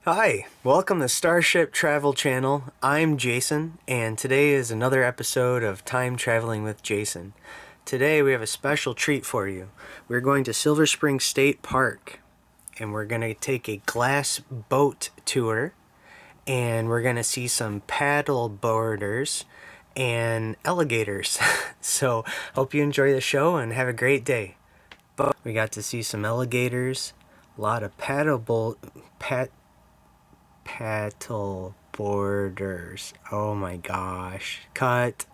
Hi, welcome to Starship Travel Channel. I'm Jason, and today is another episode of Time Traveling with Jason. Today we have a special treat for you. We're going to Silver Spring State Park, and we're going to take a glass boat tour, and we're going to see some paddle boarders and alligators. So, hope you enjoy the show and have a great day. But we got to see some alligators, a lot of paddle boarders. Oh my gosh. Cut.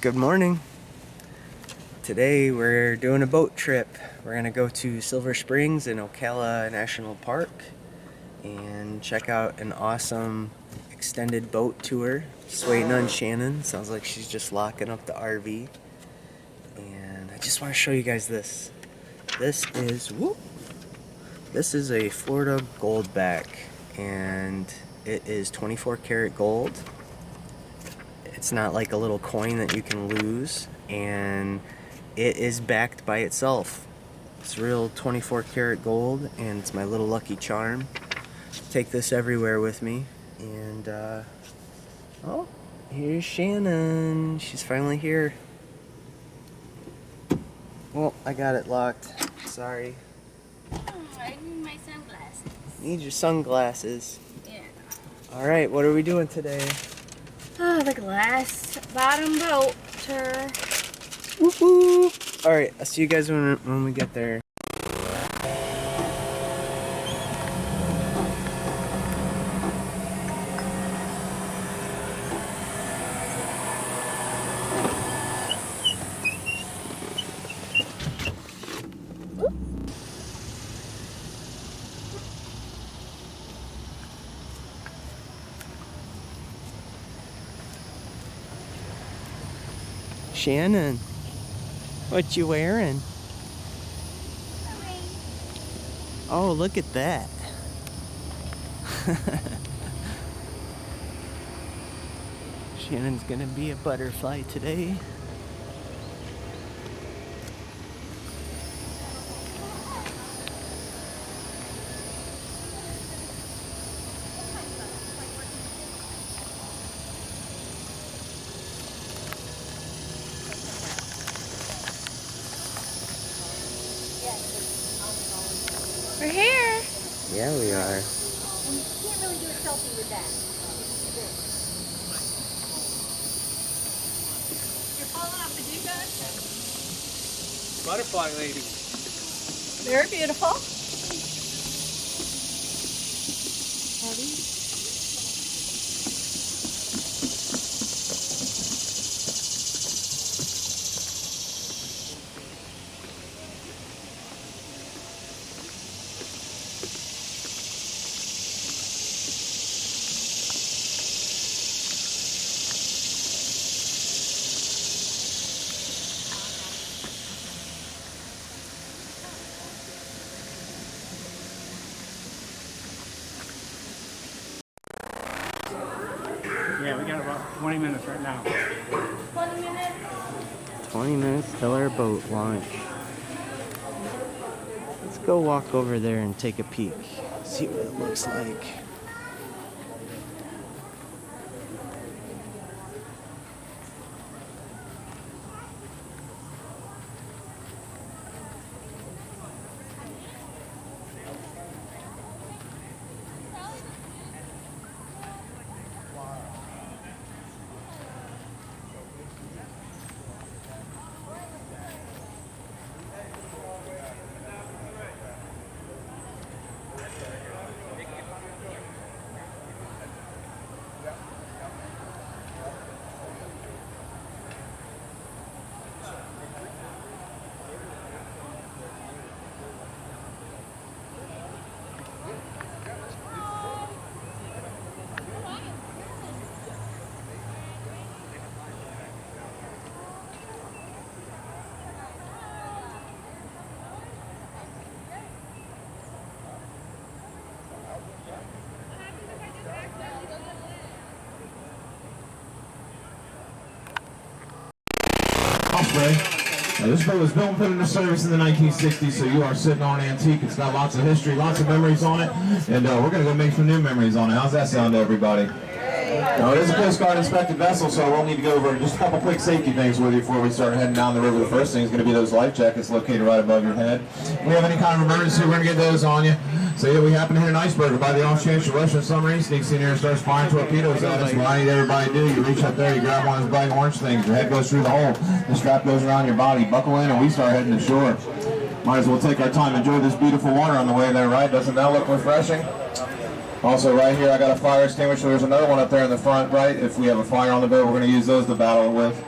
Good morning. Today we're doing a boat trip. We're gonna go to Silver Springs in Ocala National Park and check out an awesome extended boat tour. Just waiting on Shannon. Sounds like she's just locking up the RV. And I just want to show you guys this. This is a Florida Goldback, and it is 24 karat gold. It's not like a little coin that you can lose, and it is backed by itself. It's real 24 karat gold, and it's my little lucky charm. Take this everywhere with me. And oh, here's Shannon. She's finally here. Well, I got it locked. Sorry. I need my sunglasses. Need your sunglasses. Yeah. Alright, what are we doing today? Oh, the glass bottom boat tour. Woohoo! Alright, I'll see you guys when we get there. Shannon, what you wearing? Oh, look at that. Shannon's gonna be a butterfly today. We're here. Yeah, we are. And you can't really do a selfie with that. You're falling off the dugong? Butterfly lady. Very beautiful. Ready? Yeah, we got about 20 minutes right now. 20 minutes. 20 minutes till our boat launch. Let's go walk over there and take a peek. See what it looks like. spray. This boat was built and put into service in the 1960s, so you are sitting on an antique. It's got lots of history, lots of memories on it, and we're going to go make some new memories on it. How's that sound to everybody? Now, it is a Coast Guard inspected vessel, so we'll need to go over just a couple quick safety things with you before we start heading down the river. The first thing is going to be those life jackets located right above your head. If we have any kind of emergency, we're going to get those on you. So yeah, we happen to hit an iceberg by the off chance your Russian submarine sneaks in here and starts firing torpedoes at us. What I need everybody to do, you reach up there, you grab one of those bright orange things, your head goes through the hole, the strap goes around your body, buckle in, and we start heading to shore. Might as well take our time, enjoy this beautiful water on the way there, right? Doesn't that look refreshing? Also right here I got a fire extinguisher. There's another one up there in the front, right? If we have a fire on the boat, we're going to use those to battle it with.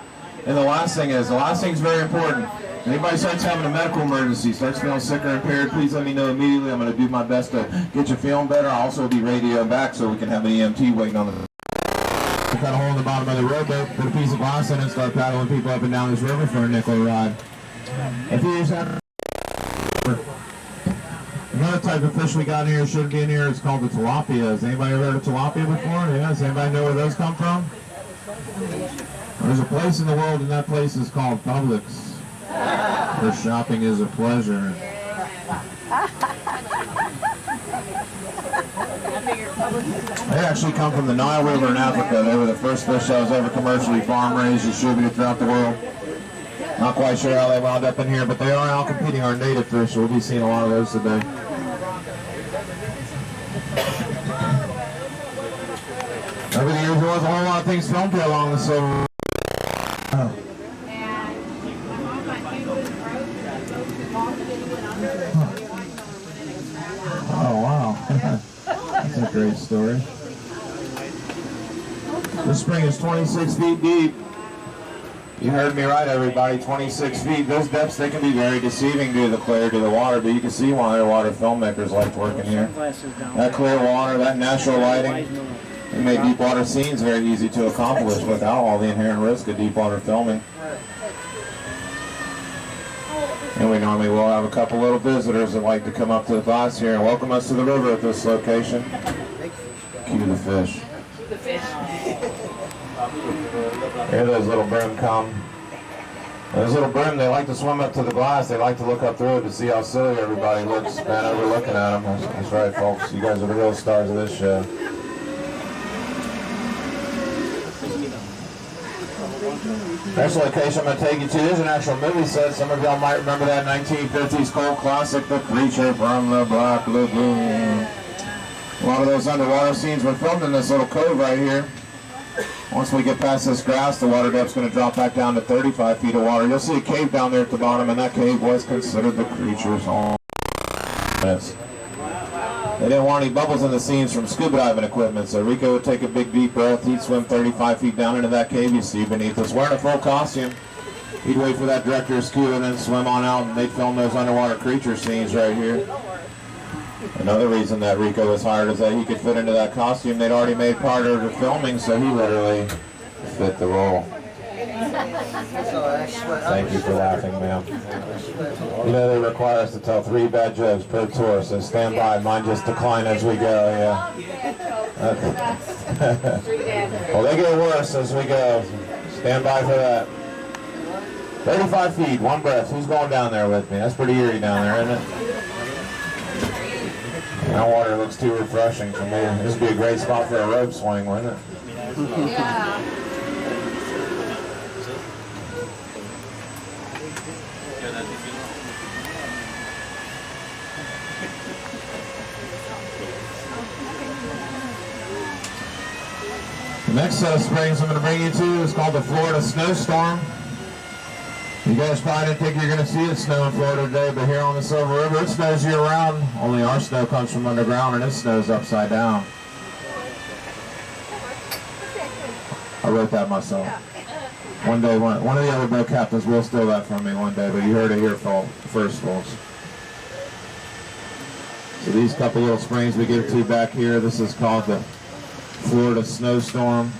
And the last thing is very important. Anybody starts having a medical emergency, starts feeling sick or impaired, please let me know immediately. I'm going to do my best to get you feeling better. I'll also be radioing back so we can have an EMT waiting on the cut a hole in the bottom of the rowboat, put a piece of glass in it, and start paddling people up and down this river for a nickel ride. If you just have another type of fish we got in here, should be in here, it's called the tilapia. Has anybody ever heard of tilapia before? Yeah, does anybody know where those come from? There's a place in the world, and that place is called Publix, where shopping is a pleasure. They actually come from the Nile River in Africa. They were the first fish that was ever commercially farm raised, distributed throughout the world. Not quite sure how they wound up in here, but they are out competing our native fish, so we'll be seeing a lot of those today. Over the years, there was a whole lot of things filmed here along the Silver. Oh, wow. That's a great story. This spring is 26 feet deep. You heard me right, everybody, 26 feet. Those depths, they can be very deceiving due to the clarity of the water, but you can see why underwater filmmakers like working here. That clear water, that natural lighting, it made deep water scenes very easy to accomplish without all the inherent risk of deep water filming. And we normally will have a couple little visitors that like to come up to the glass here and welcome us to the river at this location. Cue the fish. Here those little brim come. Those little brim, they like to swim up to the glass. They like to look up through it to see how silly everybody looks, man, over looking at them. That's right, folks. You guys are the real stars of this show. Next location I'm going to take you to is an actual movie set. Some of y'all might remember that 1950s cult classic, The Creature from the Black Lagoon. A lot of those underwater scenes were filmed in this little cove right here. Once we get past this grass, the water depth's going to drop back down to 35 feet of water. You'll see a cave down there at the bottom, and that cave was considered the creature's home. They didn't want any bubbles in the scenes from scuba diving equipment, so Rico would take a big deep breath. He'd swim 35 feet down into that cave you see beneath us, wearing a full costume. He'd wait for that director's cue and then swim on out, and they'd film those underwater creature scenes right here. Another reason that Rico was hired is that he could fit into that costume they'd already made part of the filming, so he literally fit the role. Thank you for laughing, ma'am. You know they require us to tell 3 bad jokes per tour, so stand by. Mine just decline as we go, yeah. Okay. Well, they get worse as we go. Stand by for that. 35 feet, one breath. Who's going down there with me? That's pretty eerie down there, isn't it? That water looks too refreshing for me. This would be a great spot for a rope swing, wouldn't it? Yeah. The next set of springs I'm going to bring you to is called the Florida Snowstorm. You guys probably didn't think you're going to see it snow in Florida today, but here on the Silver River, it snows year-round. Only our snow comes from underground, and it snows upside down. I wrote that myself. One day, one of the other boat captains will steal that from me one day, but you heard it here first, folks. So these couple little springs we get to back here, this is called the Florida Snowstorm.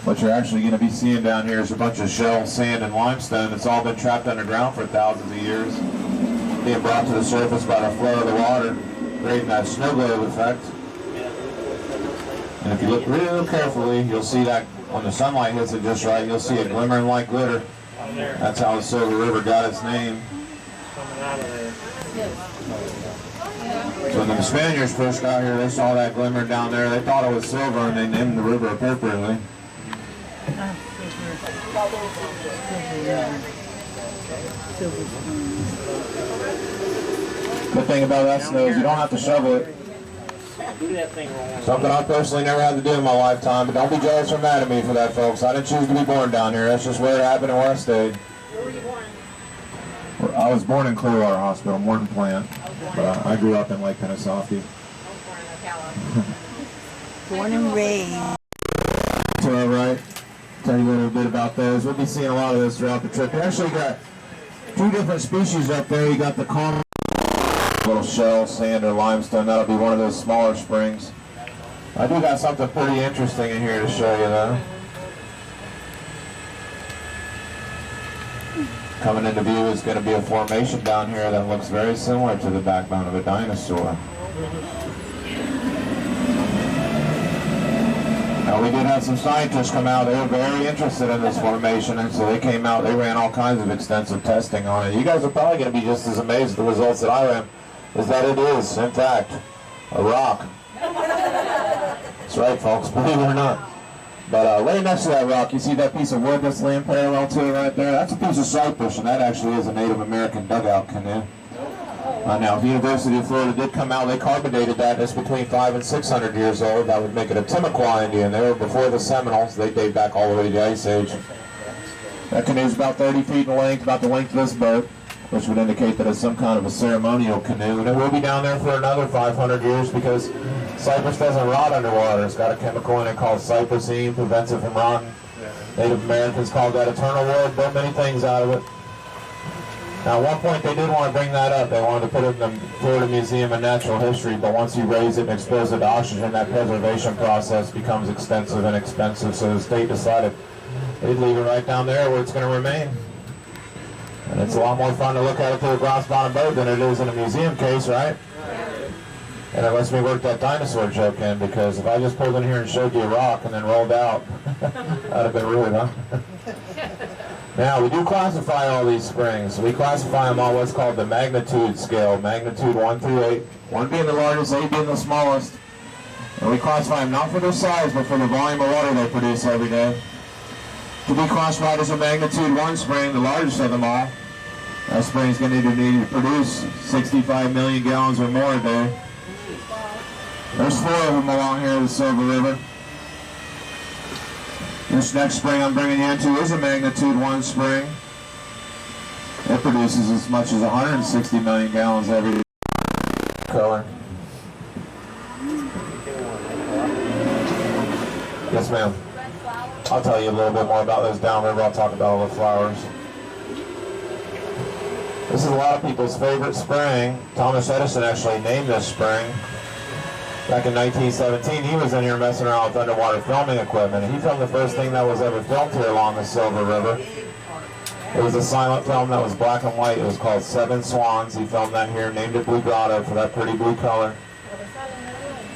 What you're actually going to be seeing down here is a bunch of shell, sand, and limestone. It's all been trapped underground for thousands of years, being brought to the surface by the flow of the water, creating that snow globe effect. And if you look real carefully, you'll see that when the sunlight hits it just right, you'll see it glimmering like glitter. That's how the Silver River got its name. So when the Spaniards first got here, they saw that glimmer down there. They thought it was silver, and they named the river appropriately. Good thing about that snow is you don't have to shovel it. Something I personally never had to do in my lifetime, but don't be jealous or mad at me for that, folks. I didn't choose to be born down here. That's just where it happened and where I stayed. Where were you born? I was born in Clearwater Hospital, Morton Plant, but I grew up in Lake Kennesaw. Born and raised. So, right, tell you a little bit about those. We'll be seeing a lot of those throughout the trip. We actually got 2 different species up there. You got the common little shell, sand, or limestone. That'll be one of those smaller springs. I do got something pretty interesting in here to show you, though. Coming into view is going to be a formation down here that looks very similar to the backbone of a dinosaur. Now, we did have some scientists come out. They were very interested in this formation, and so they came out. They ran all kinds of extensive testing on it. You guys are probably going to be just as amazed at the results that I am, is that it is, in fact, a rock. That's right, folks, believe it or not. But right next to that rock, you see that piece of wood that's laying parallel to it right there? That's a piece of cypress, and that actually is a Native American dugout canoe. Now, the University of Florida did come out. They carbon dated that. It's between 500 and 600 years old. That would make it a Timucua Indian. They were before the Seminoles. They date back all the way to the Ice Age. That canoe is about 30 feet in length, about the length of this boat, which would indicate that it's some kind of a ceremonial canoe. And it will be down there for another 500 years because cypress doesn't rot underwater. It's got a chemical in it called cypressine, prevents it from rotting. Native Americans called that eternal wood, built many things out of it. Now, at one point, they did want to bring that up. They wanted to put it in the Florida Museum of Natural History, but once you raise it and expose it to oxygen, that preservation process becomes extensive and expensive, so the state decided they'd leave it right down there where it's going to remain. And it's a lot more fun to look at it through a glass-bottom boat than it is in a museum case, right? And it lets me work that dinosaur joke in, because if I just pulled in here and showed you a rock and then rolled out, that'd have been rude, huh? Now, we do classify all these springs. We classify them on what's called the magnitude scale, magnitude 1 through 8. 1 being the largest, 8 being the smallest. And we classify them not for their size, but for the volume of water they produce every day. To be classified as a magnitude 1 spring, the largest of them all, that spring is going to need to produce 65 million gallons or more a day. There's 4 of them along here in the Silver River. This next spring I'm bringing you into is a magnitude 1 spring. It produces as much as 160 million gallons every day. Color. Yes, ma'am. I'll tell you a little bit more about those downriver. I'll talk about all the flowers. This is a lot of people's favorite spring. Thomas Edison actually named this spring. Back in 1917, he was in here messing around with underwater filming equipment, and he filmed the first thing that was ever filmed here along the Silver River. It was a silent film that was black and white. It was called Seven Swans. He filmed that here, named it Blue Grotto for that pretty blue color.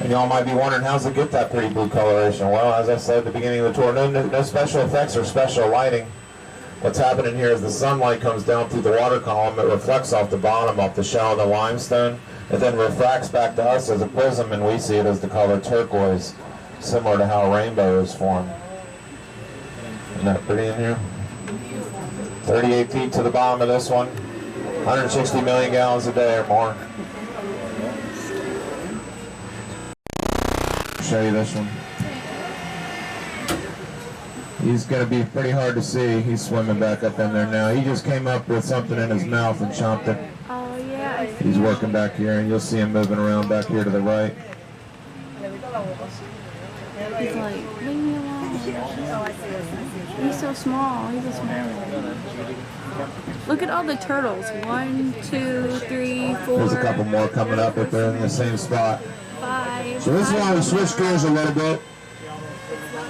And y'all might be wondering, how's it get that pretty blue coloration? Well, as I said at the beginning of the tour, no special effects or special lighting. What's happening here is the sunlight comes down through the water column. It reflects off the bottom, off the shell of the limestone. It then refracts back to us as a prism, and we see it as the color turquoise, similar to how a rainbow is formed. Isn't that pretty in here? 38 feet to the bottom of this one, 160 million gallons a day or more. Show you this one. He's going to be pretty hard to see. He's swimming back up in there now. He just came up with something in his mouth and chomped it. Oh, yeah. He's working back here, and you'll see him moving around back here to the right. He's like, leave me alone. He's so small. He's a small one. Look at all the turtles. 1, 2, 3, 4. There's a couple more coming up if they're in the same spot. 5. So this is why we switch gears a little bit.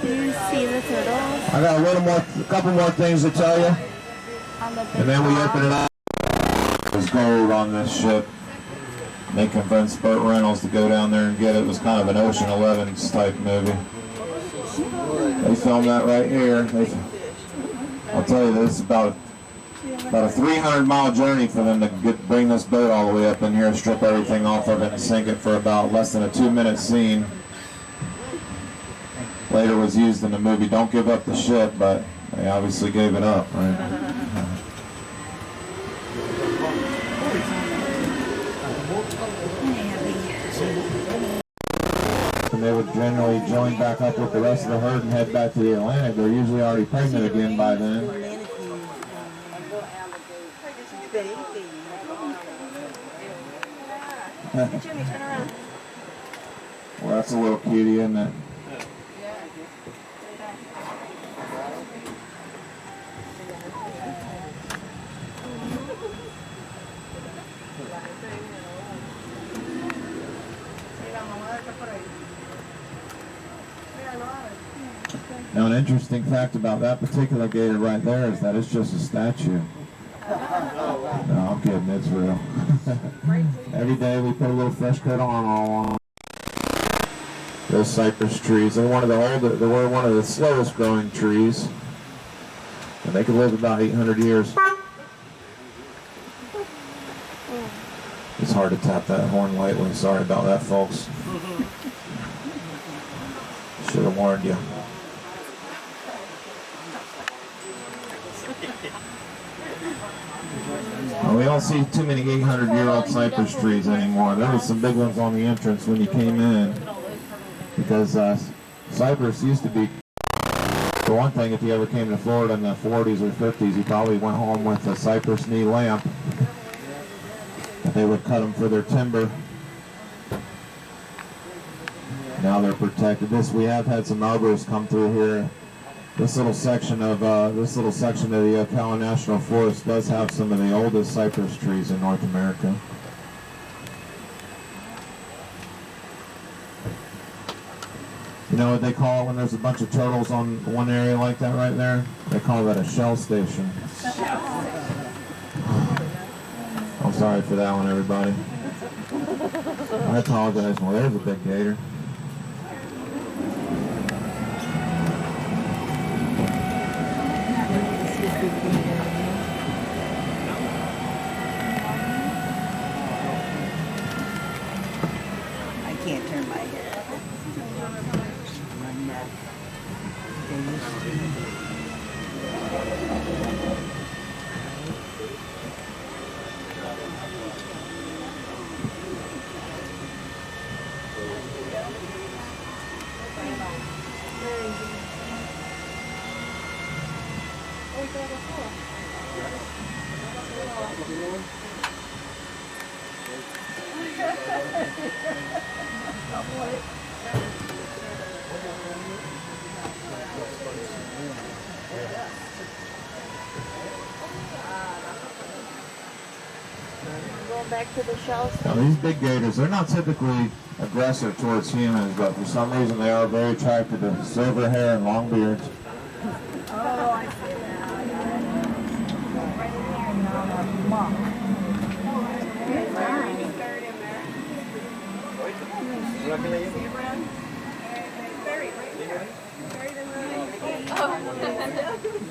You see the turtles? I got a couple more things to tell you, On the big and then we rock. open it up. There's gold on this ship. They convinced Burt Reynolds to go down there and get it. It was kind of an Ocean 11 type movie. They filmed that right here. I'll tell you, this is about a 300-mile journey for them to bring this boat all the way up in here, strip everything off of it, and sink it for about less than a 2-minute scene. Later was used in the movie Don't Give Up the Ship, but they obviously gave it up, right? And they would generally join back up with the rest of the herd and head back to the Atlantic. They're usually already pregnant again by then. Well, that's a little cutie, isn't it? Now, an interesting fact about that particular gator right there is that it's just a statue. No, I'm kidding, it's real. Every day we put a little fresh coat on those cypress trees. They're one of the slowest growing trees. And they could live about 800 years. It's hard to tap that horn lightly. Sorry about that, folks. Should have warned you. Well, we don't see too many 800-year-old cypress trees anymore. There were some big ones on the entrance when you came in, because cypress used to be, for one thing, if you ever came to Florida in the 40s or 50s, you probably went home with a cypress knee lamp. They would cut them for their timber. Now they're protected. We have had some arborists come through here. This little section of the Ocala National Forest does have some of the oldest cypress trees in North America. You know what they call it when there's a bunch of turtles on one area like that right there? They call that a shell station. I'm sorry for that one, everybody. I apologize. Well, there's a big gator. I can't turn my head. Going back to the shells. Now these big gators, they're not typically aggressive towards humans, but for some reason they are very attracted to silver hair and long beards. Oh, I see that. Right in there and all that muck.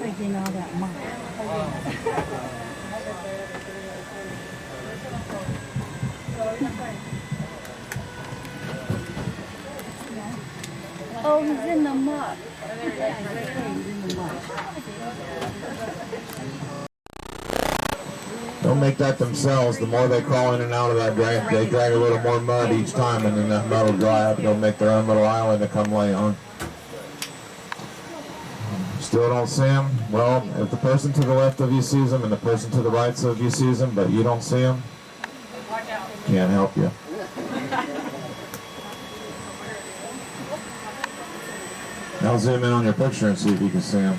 Like in all that muck. Oh, he's in the muck. They'll make that themselves. The more they crawl in and out of that drain, they drag a little more mud each time, and then that mud will dry up and they'll make their own little island to come lay on. Still don't see them? Well, if the person to the left of you sees them and the person to the right of you sees them, but you don't see them, can't help you. Now zoom in on your picture and see if you can see them.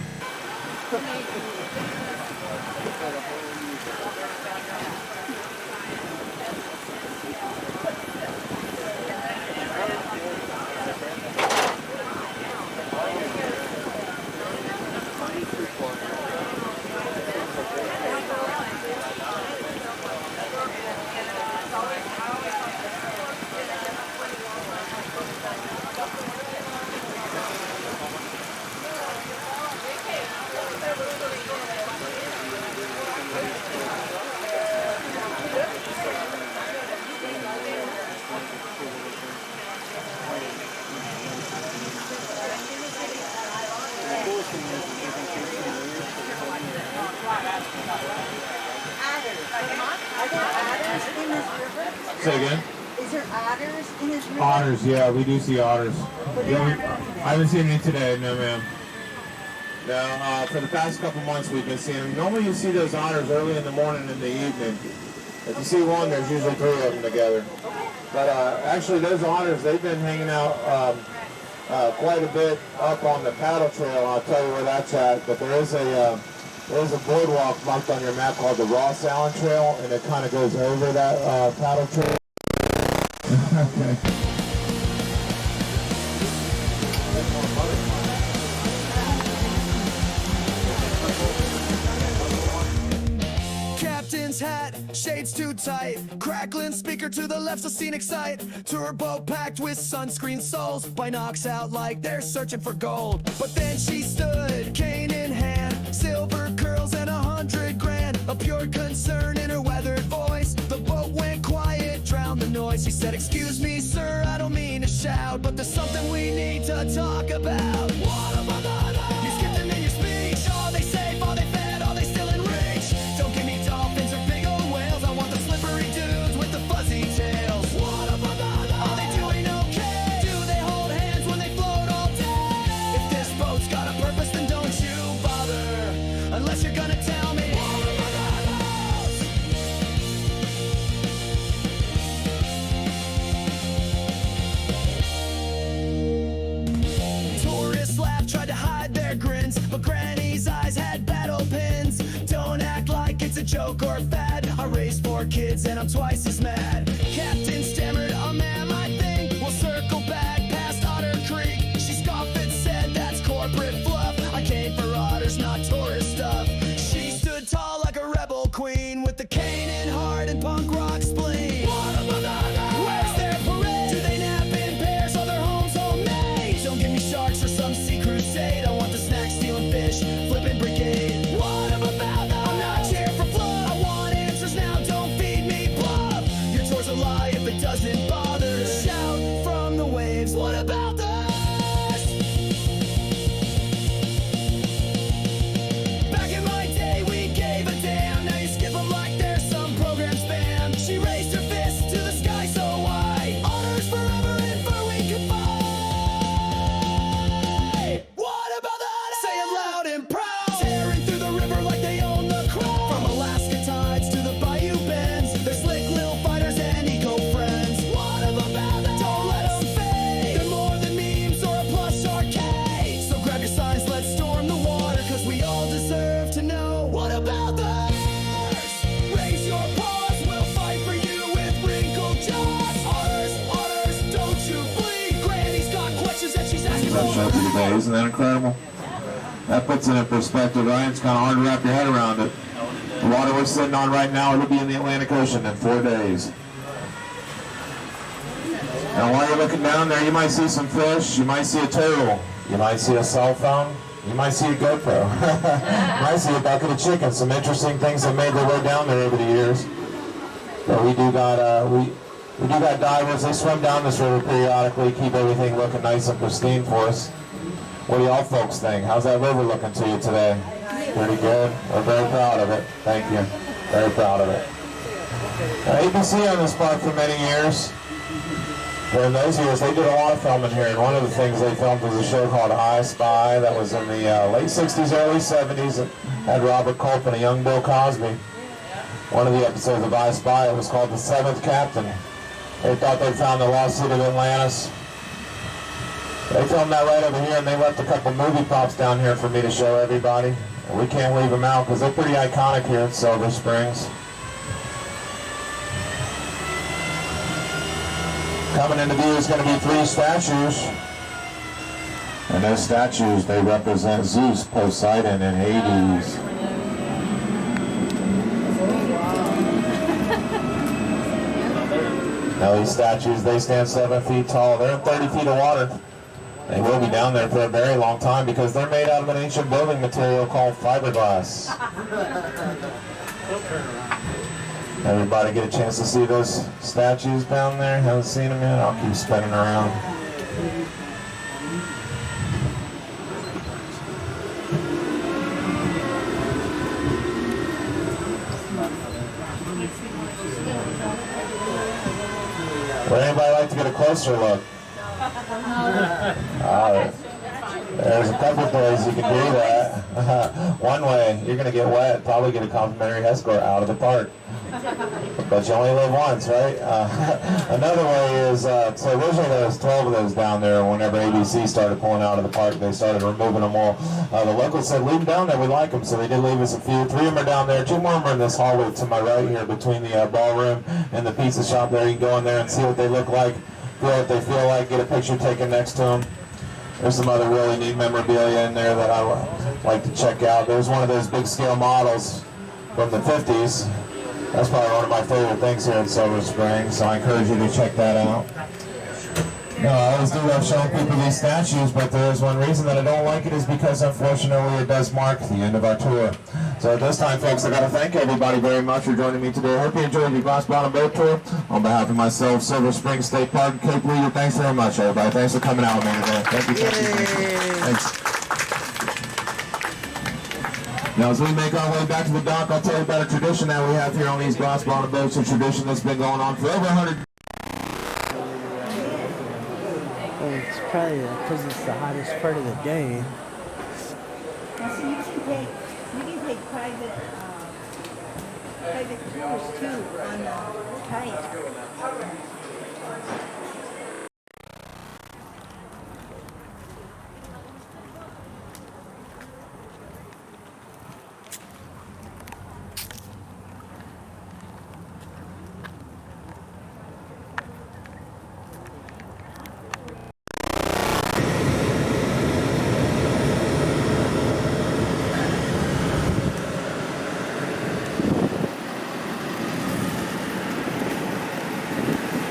Say again? Is there otters in his river? Otters, yeah, we do see otters. But they aren't out today. I haven't seen any today, no ma'am. No, for the past couple months we've been seeing them. Normally you see those otters early in the morning and in the evening. If you see one, there's usually 3 of them together. But actually those otters, they've been hanging out quite a bit up on the paddle trail. I'll tell you where that's at. But there's a boardwalk marked on your map called the Ross Allen Trail, and it kind of goes over that paddle trail. Okay. Captain's hat, shades too tight. Crackling speaker to the left's a scenic sight. Turbo packed with sunscreen soles. Binocs out like they're searching for gold. But then she stood, cane in hand. Silver curls and 100 grand. A pure concern in her weathered voice. The boat went quiet, drowned the noise. She said, "Excuse me, sir, I don't mean to shout, but there's something we need to talk about." What about that? You skipped them in your speech. Are they safe? Are they fed? Are they still in reach? Don't give me dolphins or big old whales. I want the slippery dudes with the fuzzy tails. What about that? Are they doing okay? Do they hold hands when they float all day? If this boat's got a purpose, then don't you bother, unless you're gonna tell me. Tourists laughed, tried to hide their grins, but Granny's eyes had battle pins. Don't act like it's a joke or a fad. I raised 4 kids and I'm twice as mad. Captain stammered, ma'am, I think we'll circle back past Otter Creek. She scoffed and said, "That's corporate fluff. I came for otters, not tourist stuff." She stood tall like a rebel queen with the cane and heart and punk rock spleen. Where's their parade? Do they nap in pairs? Are their homes homemade? Don't give me sharks or some sea crusade. I want the snack stealing fish, flipping brigade. What about that? I'm not here for fluff. I want answers now, don't feed me bluff. Your tour's a lie if it doesn't bother. Shout from the waves, what about this? Back in my day we gave a damn. Now you skip them like there's some program spam. She raised her fist to the sky so high. Otters forever and fur we could fight. What about that? Say it loud and proud. Tearing through the river like they own the crowd. From Alaska tides to the Bayou Bends, they're slick little fighters and eco friends. What about that? Don't let them fade. They're more than memes or a plush arcade. So grab your signs, let's storm the water, cause we all deserve to know. What about that? Raise your paws, we'll fight for you with wrinkled jaws. Otters, otters, don't you bleed. Granny's got questions that she's asking That show for. today, isn't that incredible? That puts it in perspective, right? It's kind of hard to wrap your head around it. The water we're sitting on right now, it'll be in the Atlantic Ocean in 4 days. And while you're looking down there, you might see some fish, you might see a turtle, you might see a cell phone, you might see a GoPro, you might see a bucket of chicken. Some interesting things that made their way down there over the years. But we do got divers. They swim down this river periodically, keep everything looking nice and pristine for us. What do y'all folks think? How's that river looking to you today? Pretty good. We're very proud of it. Thank you. Very proud of it. ABC on this park for many years. During those years, they did a lot of filming here, and one of the things they filmed was a show called I Spy that was in the late 60s, early 70s. It had Robert Culp and a young Bill Cosby. One of the episodes of I Spy, it was called The Seventh Captain. They thought they found the lost city of Atlantis. They filmed that right over here, and they left a couple movie props down here for me to show everybody. And we can't leave them out because they're pretty iconic here in Silver Springs. Coming into view is going to be 3 statues. And those statues, they represent Zeus, Poseidon, and Hades. Now these statues, they stand 7 feet tall. They're in 30 feet of water. They will be down there for a very long time because they're made out of an ancient building material called fiberglass. Everybody get a chance to see those statues down there? Haven't seen them yet? I'll keep spinning around. Would anybody like to get a closer look? There's a couple of ways you can do that. One way, you're going to get wet, probably get a complimentary escort out of the park. But you only live once, right? Another way is, so originally there was 12 of those down there. Whenever ABC started pulling out of the park, they started removing them all. The locals said, leave them down there, we like them. So they did leave us a few. 3 of them are down there. 2 more of them are in this hallway to my right here between the ballroom and the pizza shop there. You can go in there and see what they look like, feel what they feel like, get a picture taken next to them. There's some other really neat memorabilia in there that I like to check out. There's one of those big scale models from the 50s. That's probably one of my favorite things here in Silver Spring, so I encourage you to check that out. No, I always do love showing people these statues, but there is one reason that I don't like it is because, unfortunately, it does mark the end of our tour. So at this time, folks, I got to thank everybody very much for joining me today. I hope you enjoyed the Glass Bottom Boat Tour. On behalf of myself, Silver Spring State Park, and Cape Leader, thanks very much, everybody. Thanks for coming out with me today. Thank you. Thanks. Now, as we make our way back to the dock, I'll tell you about a tradition that we have here on these glass bottom boats, a tradition that's been going on for over 100 years. Well, it's probably because it's the hottest part of the day. Now, so you can take private tours too on the kayak.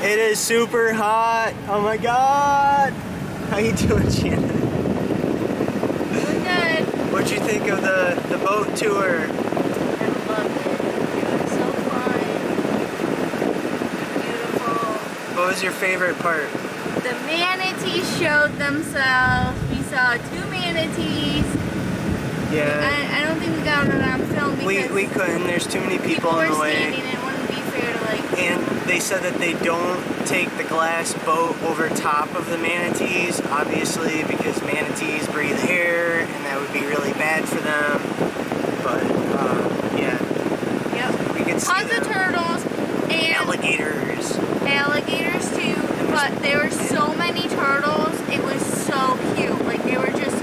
It is super hot. Oh my god. How you doing, Shannon? We're good. What'd you think of the boat tour? I loved it. It was so fun. Beautiful. What was your favorite part? The manatees showed themselves. We saw 2 manatees. Yeah. I don't think we got it on film because We couldn't. There's too many people were in the way. standing and it wouldn't be fair to like. And they said that they don't take the glass boat over top of the manatees, obviously, because manatees breathe air, and that would be really bad for them. But, yeah. Yep. We could see Tons of them. turtles and Alligators. alligators too, but there were so many turtles. It was so cute. Like they were just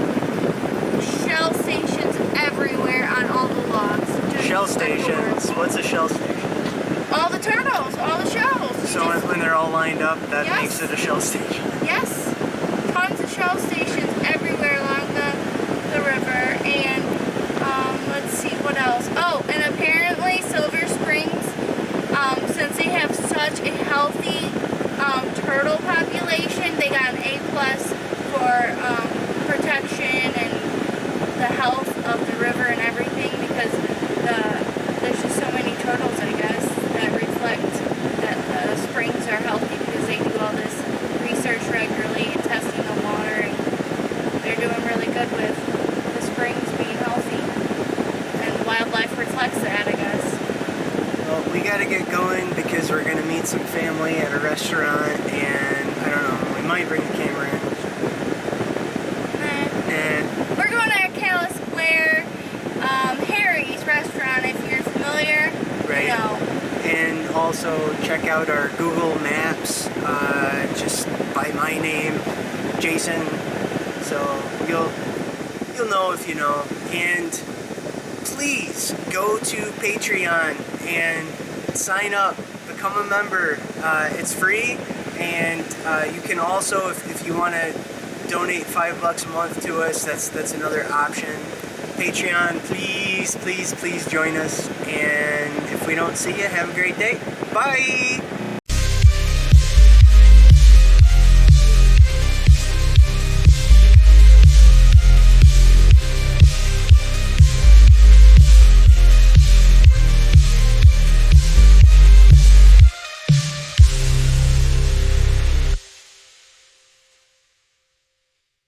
shell stations everywhere on all the logs. Just Shell stations. adorable. What's a shell station? All the turtles, all the shells. You So just- when they're all lined up, that Yes. makes it a shell station. yes, tons of shell stations everywhere along the river. And let's see what else. Oh, and apparently Silver Springs, since they have such a healthy turtle population, they got an A+ for protection and the health of the river and everything, because there's just so many turtles, I guess, that reflect that the springs are healthy because they do all this research regularly and testing the water, and they're doing really good with the springs being healthy, and wildlife reflects that, I guess. Well, we gotta get going because we're gonna meet some family at a restaurant, and I don't know, we might bring the camera in. We're going to Cala Square, Harry's restaurant, if you're familiar. Right. You know. And also check out our Google Maps, just by my name, Jason. So you'll know if you know. And please go to Patreon and sign up, become a member. It's free, and you can also, if you want to donate $5 a month to us, that's another option. Patreon, please join us, and if we don't see you, have a great day. Bye!